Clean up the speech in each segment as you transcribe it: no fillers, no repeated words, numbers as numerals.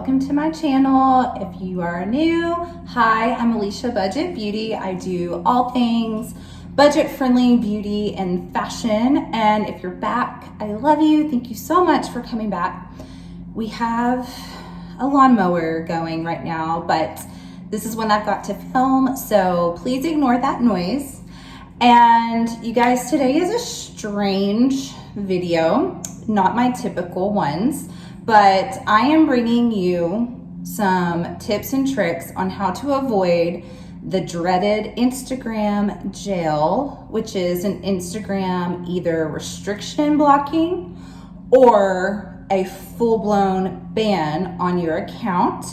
welcome to my channel. If you are new, hi, I'm Alicia Budget Beauty. I do all things budget-friendly beauty and fashion. And if you're back, I love you. Thank you so much for coming back. We have a lawnmower going right now, but this is when I've got to film, so please ignore that noise. And you guys, today is a strange video, not my typical ones, but I am bringing you some tips and tricks on how to avoid the dreaded Instagram jail, which is an Instagram either restriction blocking or a full-blown ban on your account.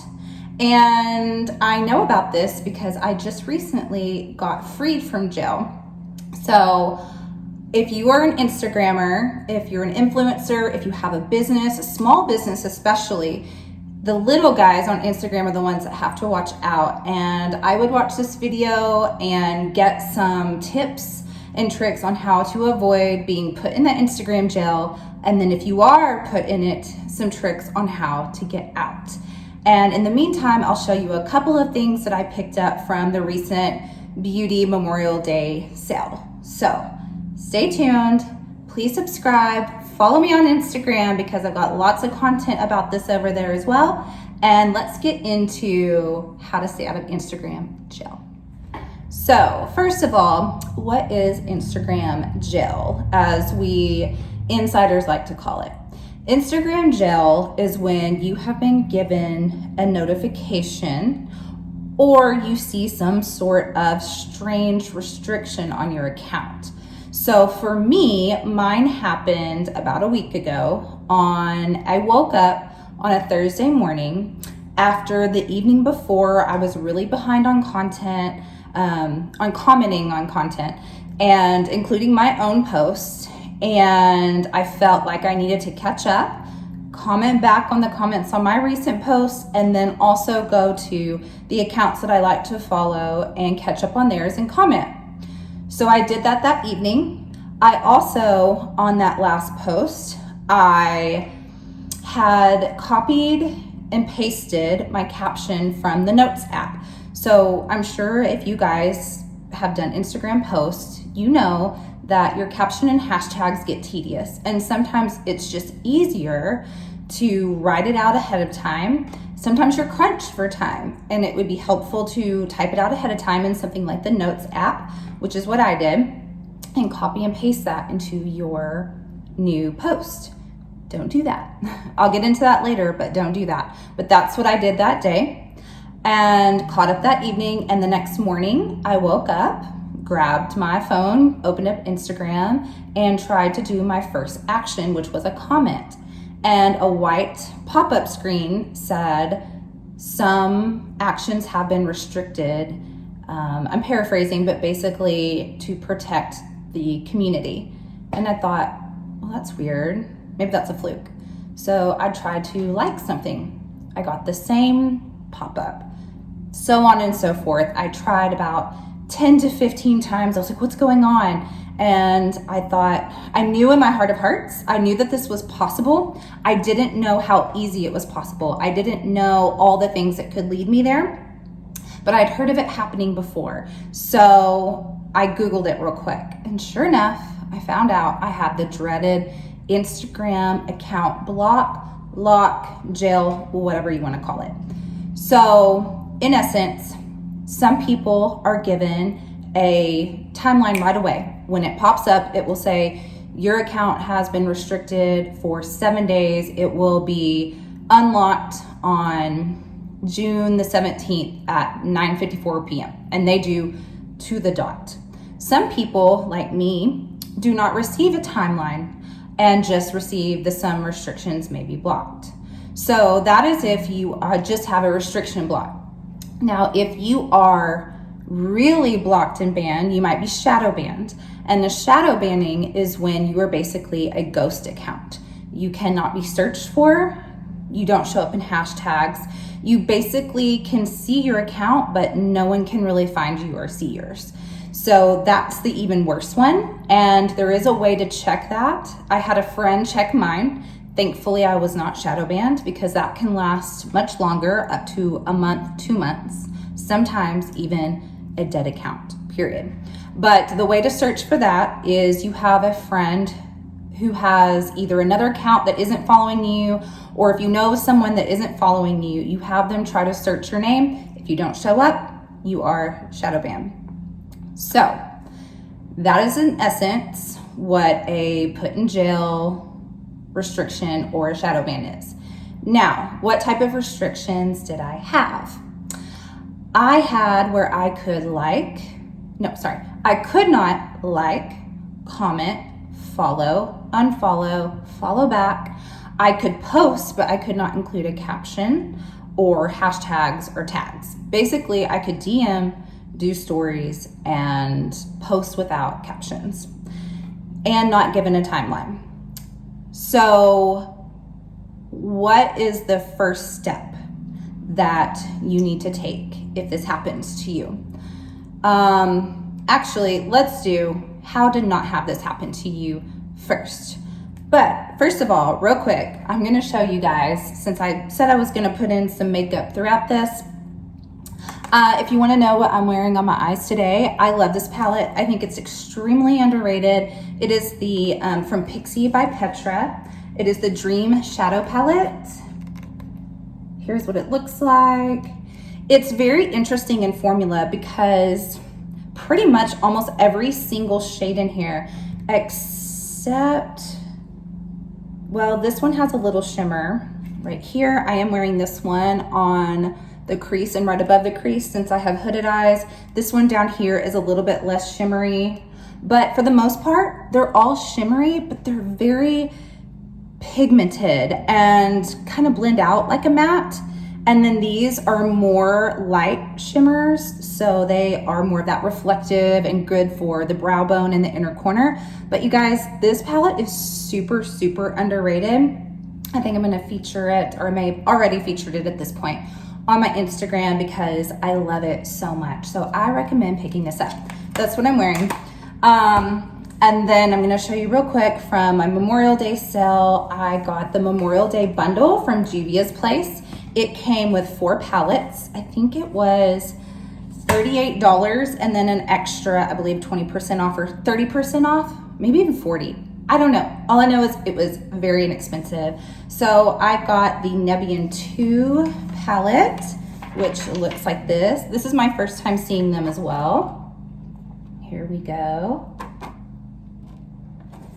And I know about this because I just recently got freed from jail. So if you are an Instagrammer, if you're an influencer, if you have a business, a small business especially, the little guys on Instagram are the ones that have to watch out. And I would watch this video and get some tips and tricks on how to avoid being put in the Instagram jail. And then if you are put in it, some tricks on how to get out. And in the meantime, I'll show you a couple of things that I picked up from the recent Beauty Memorial Day sale. So stay tuned, please subscribe, follow me on Instagram because I've got lots of content about this over there as well. And let's get into how to stay out of Instagram jail. So first of all, what is Instagram jail, as we insiders like to call it? Instagram jail is when you have been given a notification or you see some sort of strange restriction on your account. So for me, mine happened about a week ago. I woke up on a Thursday morning after the evening before. I was really behind on content, on commenting on content, and including my own posts. And I felt like I needed to catch up, comment back on the comments on my recent posts, and then also go to the accounts that I like to follow and catch up on theirs and comment. So I did that evening. I also, on that last post, I had copied and pasted my caption from the Notes app. So I'm sure if you guys have done Instagram posts, you know that your caption and hashtags get tedious. And sometimes it's just easier to write it out ahead of time. Sometimes you're crunched for time, and it would be helpful to type it out ahead of time in something like the Notes app, which is what I did, and copy and paste that into your new post. Don't do that. I'll get into that later, but don't do that. But that's what I did that day and caught up that evening. And the next morning I woke up, grabbed my phone, opened up Instagram, and tried to do my first action, which was a comment. And a white pop-up screen said, some actions have been restricted. I'm paraphrasing, but basically to protect the community. And I thought, well, that's weird. Maybe that's a fluke. So I tried to like something. I got the same pop-up. So on and so forth. I tried about 10 to 15 times. I was like, what's going on? And I thought, I knew in my heart of hearts, I knew that this was possible. I didn't know how easy it was possible. I didn't know all the things that could lead me there, but I'd heard of it happening before. So I Googled it real quick. And sure enough, I found out I had the dreaded Instagram account block, lock, jail, whatever you want to call it. So in essence, some people are given a timeline right away. When it pops up, it will say your account has been restricted for 7 days. It will be unlocked on June the 17th at 9:54 p.m. And they do to the dot. Some people, like me, do not receive a timeline and just receive the some restrictions may be blocked. So that is if you just have a restriction block. Now, if you are really blocked and banned, you might be shadow banned. And the shadow banning is when you are basically a ghost account. You cannot be searched for. You don't show up in hashtags. You basically can see your account, but no one can really find you or see yours. So that's the even worse one. And there is a way to check that. I had a friend check mine. Thankfully, I was not shadow banned because that can last much longer, up to a month, 2 months, sometimes even a dead account, period. But the way to search for that is you have a friend who has either another account that isn't following you, or if you know someone that isn't following you, you have them try to search your name. If you don't show up, you are shadow banned. So that is in essence what a put in jail restriction or a shadow ban is. Now, what type of restrictions did I have? I had where I could I could not like, comment, follow, unfollow, follow back. I could post, but I could not include a caption or hashtags or tags. Basically, I could DM, do stories, and post without captions and not given a timeline. So what is the first step that you need to take if this happens to you? Actually, let's do how to not have this happen to you first. But first of all, real quick, I'm going to show you guys, since I said I was going to put in some makeup throughout this. If you want to know what I'm wearing on my eyes today, I love this palette. I think it's extremely underrated. It is the from Pixie by Petra. It is the Dream Shadow Palette. Here's what it looks like. It's very interesting in formula because pretty much almost every single shade in here, except, well, this one has a little shimmer right here. I am wearing this one on the crease and right above the crease since I have hooded eyes. This one down here is a little bit less shimmery, but for the most part, they're all shimmery, but they're very pigmented and kind of blend out like a matte. And then these are more light shimmers, so they are more of that reflective and good for the brow bone in the inner corner. But you guys, this palette is super, super underrated. I think I'm gonna feature it, or I may have already featured it at this point, on my Instagram because I love it so much. So I recommend picking this up. That's what I'm wearing. And then I'm gonna show you real quick from my Memorial Day sale. I got the Memorial Day bundle from Juvia's place. It came with 4 palettes. I think it was $38 and then an extra, I believe 20% off or 30% off, maybe even 40. I don't know. All I know is it was very inexpensive. So I got the Nebian 2 palette, which looks like this. This is my first time seeing them as well. Here we go.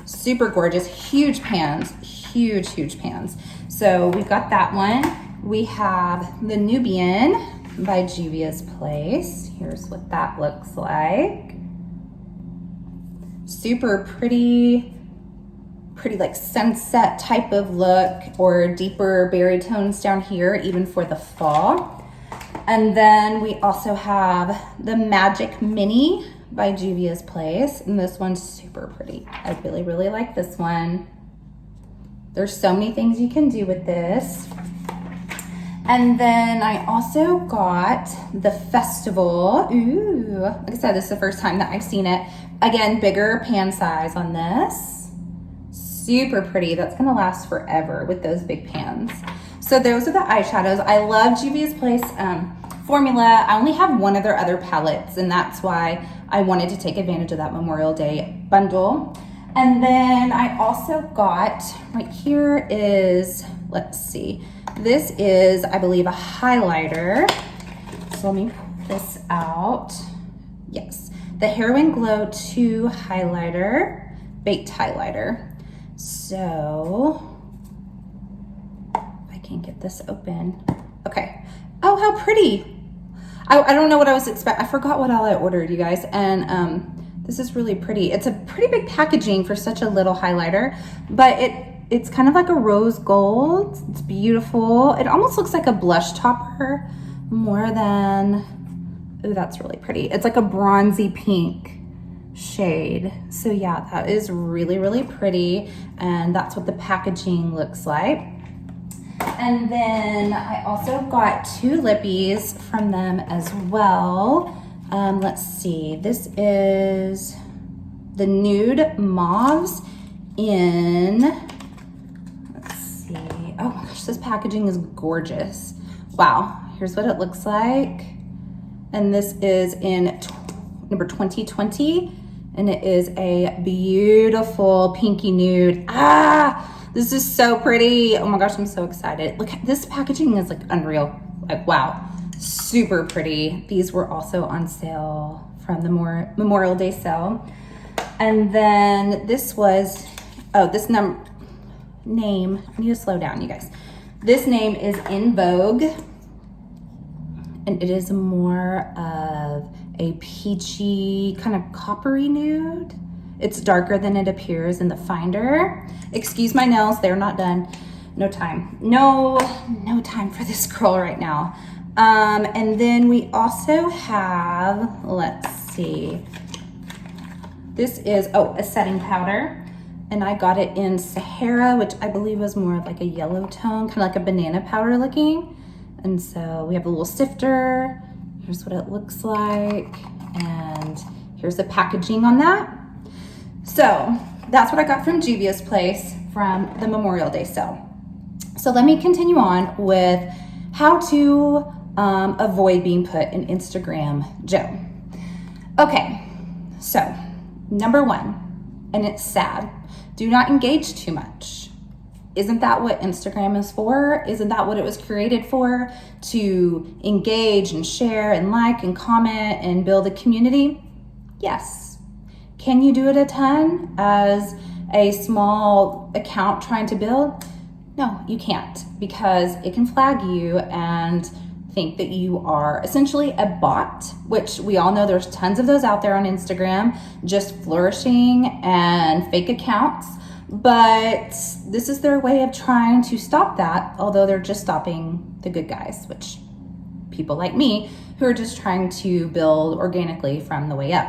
Super gorgeous, huge pans, huge pans. So we've got that one. We have the Nubian by Juvia's Place. Here's what that looks like. Super pretty like sunset type of look, or deeper berry tones down here, even for the fall. And then we also have the Magic Mini by Juvia's Place, and this one's super pretty. I really, really like this one. There's so many things you can do with this. And then I also got the Festival. Ooh, like I said, this is the first time that I've seen it. Again, bigger pan size on this. Super pretty. That's gonna last forever with those big pans. So those are the eyeshadows. I love Juvia's Place formula. I only have one of their other palettes, and that's why I wanted to take advantage of that Memorial Day bundle. And then I also got, right here is, let's see, this is, I believe, a highlighter. So let me pull this out. Yes, the Heroin Glow 2 highlighter, baked highlighter. So, if I can get this open. Okay. Oh, how pretty. I don't know what I was expecting. I forgot what all I ordered, you guys. And this is really pretty. It's a pretty big packaging for such a little highlighter, but it's kind of like a rose gold. It's beautiful. It almost looks like a blush topper more than, oh, that's really pretty. It's like a bronzy pink shade. So yeah, that is really, really pretty. And that's what the packaging looks like. And then I also got 2 lippies from them as well. Let's see, this is the Nude Mauves in, let's gosh, this packaging is gorgeous. Wow, here's what it looks like. And this is in number 2020, and it is a beautiful pinky nude. This is so pretty. Oh my gosh, I'm so excited. Look, this packaging is like unreal. Like, wow, super pretty. These were also on sale from the Memorial Day sale. And then this was, this name, I need to slow down, you guys. This name is In Vogue, and it is more of a peachy, kind of coppery nude. It's darker than it appears in the finder. Excuse my nails, they're not done. No time. No time for this girl right now. And then we also have, let's see. This is, a setting powder. And I got it in Sahara, which I believe was more of like a yellow tone, kind of like a banana powder looking. And so we have a little sifter. Here's what it looks like. And here's the packaging on that. So that's what I got from Juvia's place from the Memorial Day sale. So let me continue on with how to avoid being put in Instagram jail. Okay, so number one, and it's sad, do not engage too much. Isn't that what Instagram is for? Isn't that what it was created for? To engage and share and like and comment and build a community? Yes. Can you do it a ton as a small account trying to build? No, you can't, because it can flag you and think that you are essentially a bot, which we all know there's tons of those out there on Instagram, just flourishing and fake accounts. But this is their way of trying to stop that, although they're just stopping the good guys, which people like me who are just trying to build organically from the way up.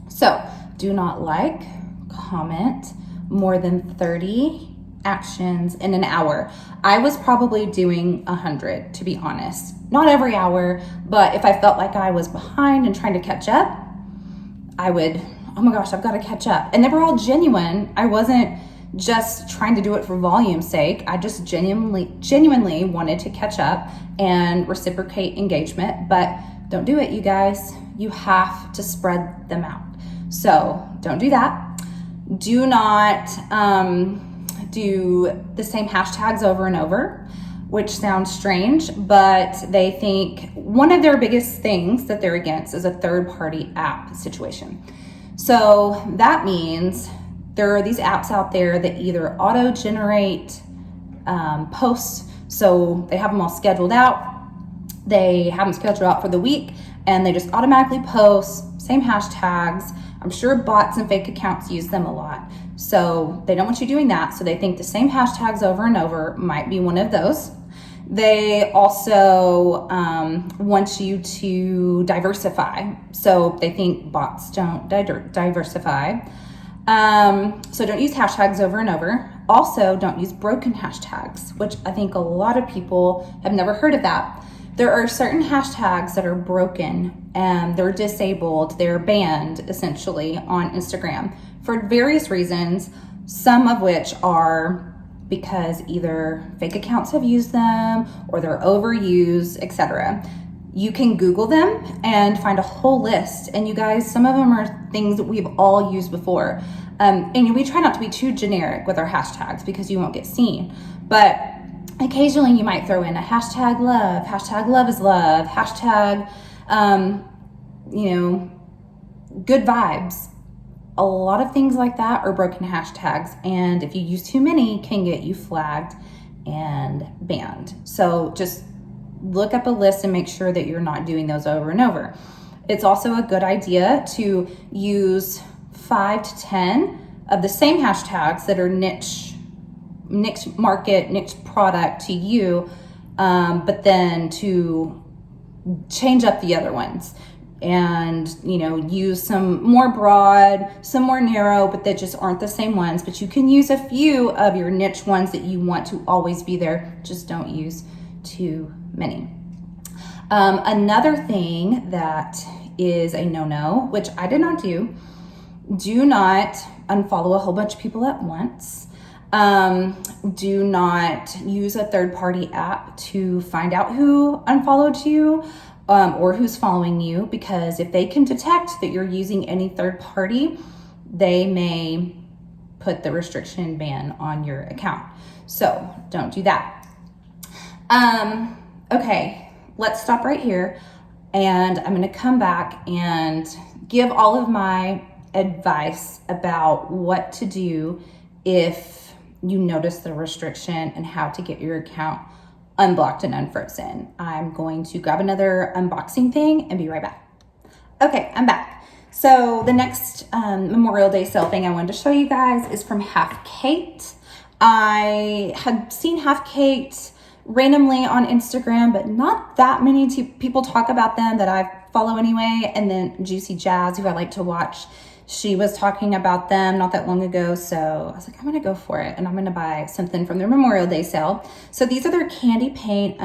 So do not like, comment more than 30 actions in an hour. I was probably doing 100, to be honest. Not every hour, but if I felt like I was behind and trying to catch up, I would, oh my gosh, I've got to catch up. And they were all genuine. I wasn't just trying to do it for volume's sake. I just genuinely wanted to catch up and reciprocate engagement, but don't do it, you guys. You have to spread them out. So don't do that. Do not do the same hashtags over and over, which sounds strange, but they think one of their biggest things that they're against is a third-party app situation. So that means there are these apps out there that either auto-generate posts, so they have them all scheduled out, they have them scheduled out for the week, and they just automatically post, same hashtags. I'm sure bots and fake accounts use them a lot. So they don't want you doing that. So they think the same hashtags over and over might be one of those. They also want you to diversify. So they think bots don't diversify. So don't use hashtags over and over. Also, don't use broken hashtags, which I think a lot of people have never heard of that. There are certain hashtags that are broken and they're disabled, they're banned essentially on Instagram for various reasons, some of which are because either fake accounts have used them or they're overused, etc. You can Google them and find a whole list. And you guys, some of them are things that we've all used before. And we try not to be too generic with our hashtags because you won't get seen. But occasionally you might throw in a hashtag love is love, hashtag, good vibes. A lot of things like that are broken hashtags. And if you use too many, can get you flagged and banned. So just look up a list and make sure that you're not doing those over and over. It's also a good idea to use 5 to 10 of the same hashtags that are niche market, niche product to you, but then to change up the other ones and, use some more broad, some more narrow, but that just aren't the same ones. But you can use a few of your niche ones that you want to always be there. Just don't use too many. Another thing that is a no-no, which I did not do not unfollow a whole bunch of people at once. Do not use a third-party app to find out who unfollowed you or who's following you, because if they can detect that you're using any third party, they may put the restriction ban on your account. So don't do that. Okay, let's stop right here, and I'm going to come back and give all of my advice about what to do if you notice the restriction and how to get your account unblocked and unfrozen. I'm going to grab another unboxing thing and be right back. Okay, I'm back. So the next Memorial Day sale thing I wanted to show you guys is from Half Kate. I had seen Half Kate randomly on Instagram, but not that many people talk about them that I follow anyway. And then Juicy Jazz, who I like to watch, she was talking about them not that long ago. So I was like, I'm going to go for it. And I'm going to buy something from their Memorial Day sale. So these are their candy paint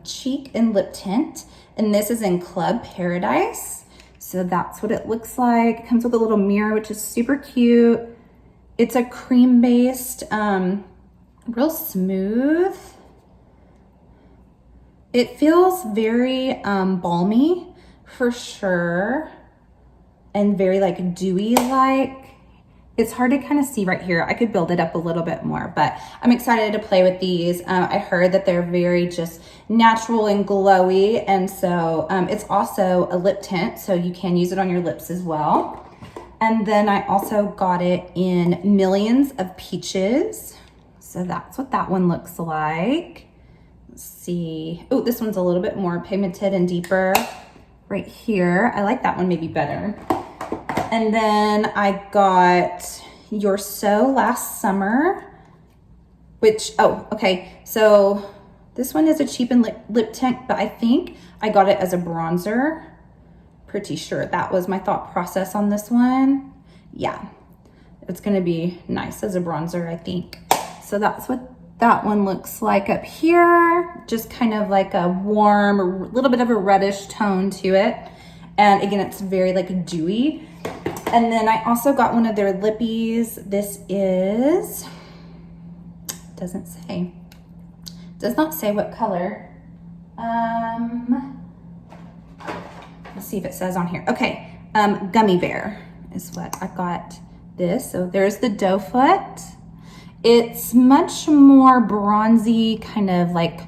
cheek and lip tint. And this is in Club Paradise. So that's what it looks like. It comes with a little mirror, which is super cute. It's a cream based, real smooth. It feels very balmy for sure, and very like dewy like. It's hard to kind of see right here. I could build it up a little bit more, but I'm excited to play with these. I heard that they're very just natural and glowy, and so it's also a lip tint, so you can use it on your lips as well. And then I also got it in Millions of Peaches. So that's what that one looks like. Let's see. Oh, this one's a little bit more pigmented and deeper right here. I like that one maybe better. And then I got You're So Last Summer, which, oh, okay. So this one is a cheapened lip tint, but I think I got it as a bronzer. Pretty sure that was my thought process on this one. Yeah, it's gonna be nice as a bronzer, I think. So that's what that one looks like up here. Just kind of like a warm, a little bit of a reddish tone to it. And again, it's very like dewy. And then I also got one of their lippies. This is, doesn't say, does not say what color. Let's see if it says on here. Okay, Gummy Bear is what I got this. So there's the doe foot. It's much more bronzy, kind of like,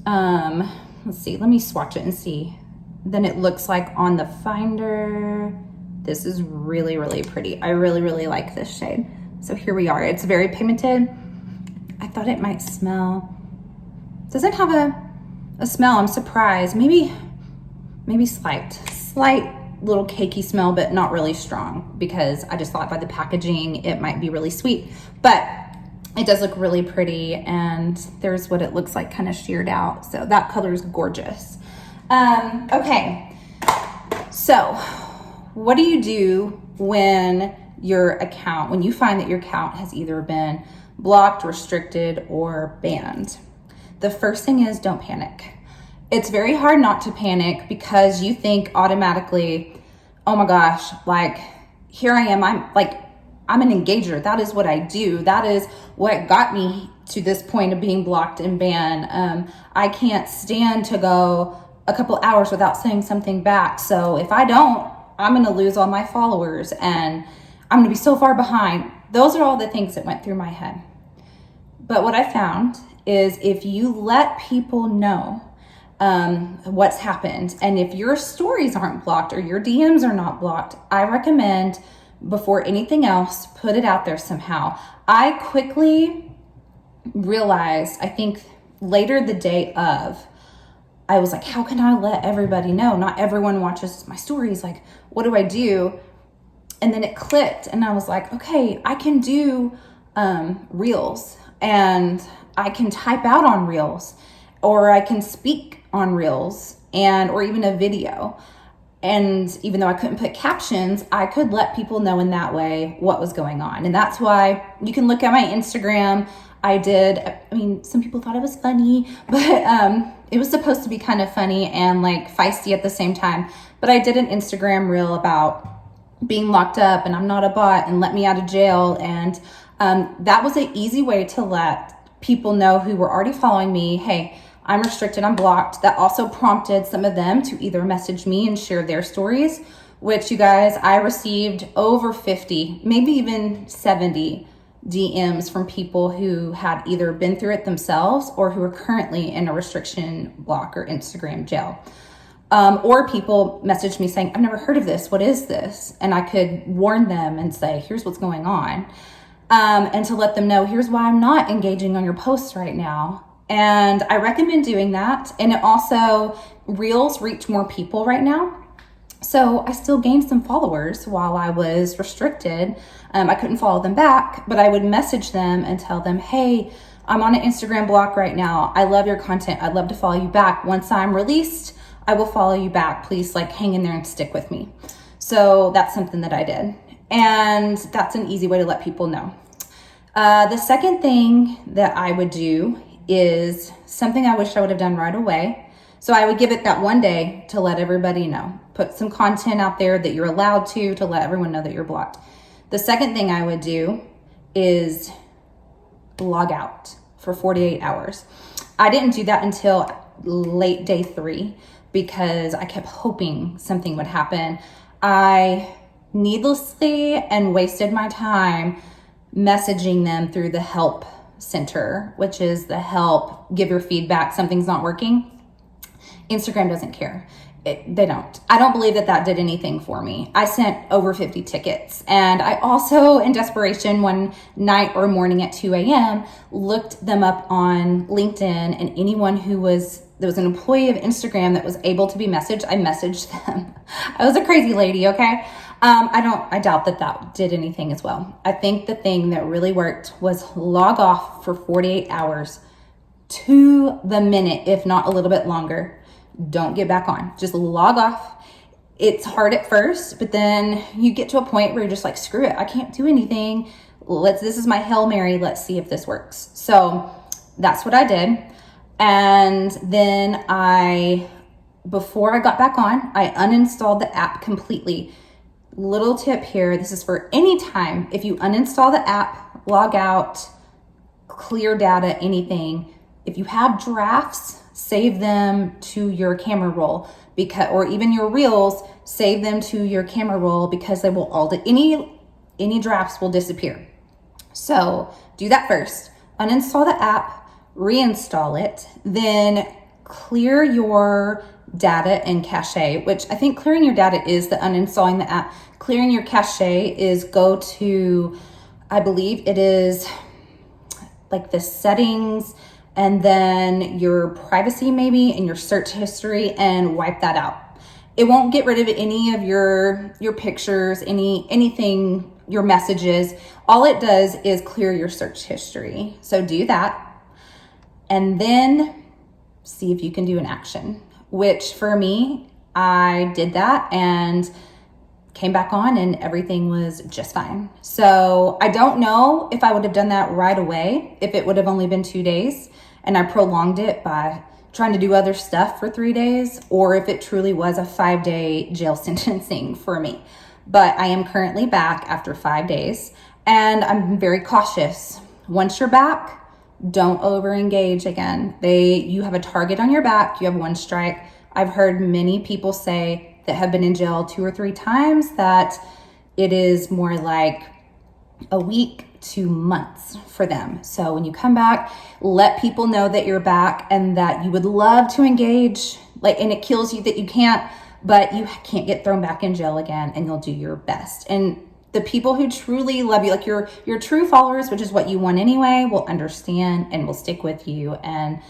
let's see, let me swatch it and see. Then it looks like on the finder. This is really, really pretty. I really, really like this shade. So here we are. It's very pigmented. I thought it might smell. Doesn't have a smell. I'm surprised. Maybe slight little cakey smell, but not really strong, because I just thought by the packaging it might be really sweet. But it does look really pretty, and there's what it looks like kind of sheared out. So that color is gorgeous. Okay, so what do you do when when you find that your account has either been blocked, restricted, or banned? The first thing is, don't panic. It's very hard not to panic, because you think automatically, oh my gosh, like here I am, I'm an engager. That is what I do. That is what got me to this point of being blocked and banned. I can't stand to go a couple hours without saying something back. So if I don't, I'm going to lose all my followers and I'm going to be so far behind. Those are all the things that went through my head. But what I found is, if you let people know what's happened, and if your stories aren't blocked or your DMs are not blocked, I recommend, before anything else, put it out there somehow. I quickly realized, I think later the day of, I was like, how can I let everybody know? Not everyone watches my stories. Like, what do I do? And then it clicked, and I was like, okay, I can do reels, and I can type out on reels, or I can speak on reels, or even a video. And even though I couldn't put captions, I could let people know in that way what was going on. And that's why you can look at my Instagram. Some people thought it was funny, but it was supposed to be kind of funny and like feisty at the same time. But I did an Instagram reel about being locked up and I'm not a bot and let me out of jail. And That was an easy way to let people know who were already following me, hey, I'm restricted, I'm blocked. That also prompted some of them to either message me and share their stories, which, you guys, I received over 50, maybe even 70 DMs from people who had either been through it themselves or who are currently in a restriction block or Instagram jail. Or people messaged me saying, I've never heard of this. What is this? And I could warn them and say, here's what's going on. And to let them know, here's why I'm not engaging on your posts right now. And I recommend doing that. And it also, Reels reach more people right now. So I still gained some followers while I was restricted. I couldn't follow them back, but I would message them and tell them, hey, I'm on an Instagram block right now. I love your content. I'd love to follow you back. Once I'm released, I will follow you back. Please hang in there and stick with me. So that's something that I did. And that's an easy way to let people know. The second thing that I would do is something I wish I would have done right away. So I would give it that one day to let everybody know. Put some content out there that you're allowed to let everyone know that you're blocked. The second thing I would do is log out for 48 hours. I didn't do that until late day 3 because I kept hoping something would happen. I needlessly and wasted my time messaging them through the help center, which is the help, give your feedback, something's not working. Instagram doesn't care. They don't. I don't believe that did anything for me. I sent over 50 tickets. And I also, in desperation, one night or morning at 2 a.m., looked them up on LinkedIn, and anyone there was an employee of Instagram that was able to be messaged, I messaged them. I was a crazy lady, okay? I doubt that did anything as well. I think the thing that really worked was log off for 48 hours to the minute, if not a little bit longer. Don't get back on. Just log off. It's hard at first, but then you get to a point where you're just screw it. I can't do anything. This is my Hail Mary. Let's see if this works. So that's what I did. And then before I got back on, I uninstalled the app completely. Little tip here. This is for any time. If you uninstall the app, log out, clear data, anything. If you have drafts, save them to your camera roll, or even your reels, save them to your camera roll, because they will any drafts will disappear. So do that first. Uninstall the app, reinstall it, then clear your data and cache, which I think clearing your data is the uninstalling the app. Clearing your cache is go to, I believe it is the settings, and then your privacy maybe, and your search history, and wipe that out. It won't get rid of any of your pictures, anything, your messages. All it does is clear your search history. So do that, and then see if you can do an action, which for me, I did that and came back on and everything was just fine. So I don't know if I would have done that right away, if it would have only been 2 days and I prolonged it by trying to do other stuff for 3 days, or if it truly was a 5-day jail sentencing for me. But I am currently back after 5 days, and I'm very cautious. Once you're back, don't over-engage again. You have a target on your back, you have 1 strike. I've heard many people say that have been in jail 2 or 3 times that it is more like a week to months for them. So when you come back, let people know that you're back and that you would love to engage, and it kills you that you can't, but you can't get thrown back in jail again, and you'll do your best. And the people who truly love you, your true followers, which is what you want anyway, will understand and will stick with you, and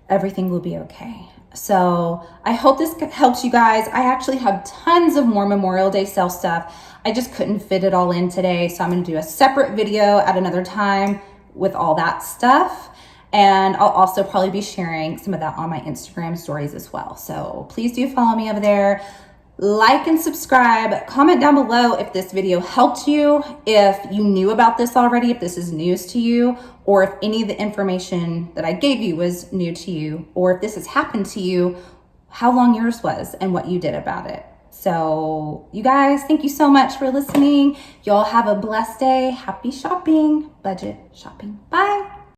everything will be okay. So I hope this helps you guys. I actually have tons of more Memorial Day sale stuff. I just couldn't fit it all in today. So I'm going to do a separate video at another time with all that stuff. And I'll also probably be sharing some of that on my Instagram stories as well. So please do follow me over there. Like and subscribe. Comment down below if this video helped you, if you knew about this already, if this is news to you, or if any of the information that I gave you was new to you, or if this has happened to you, how long yours was and what you did about it. So So you guys, thank you so much for listening. Y'all have a blessed day. Happy shopping, budget shopping. Bye.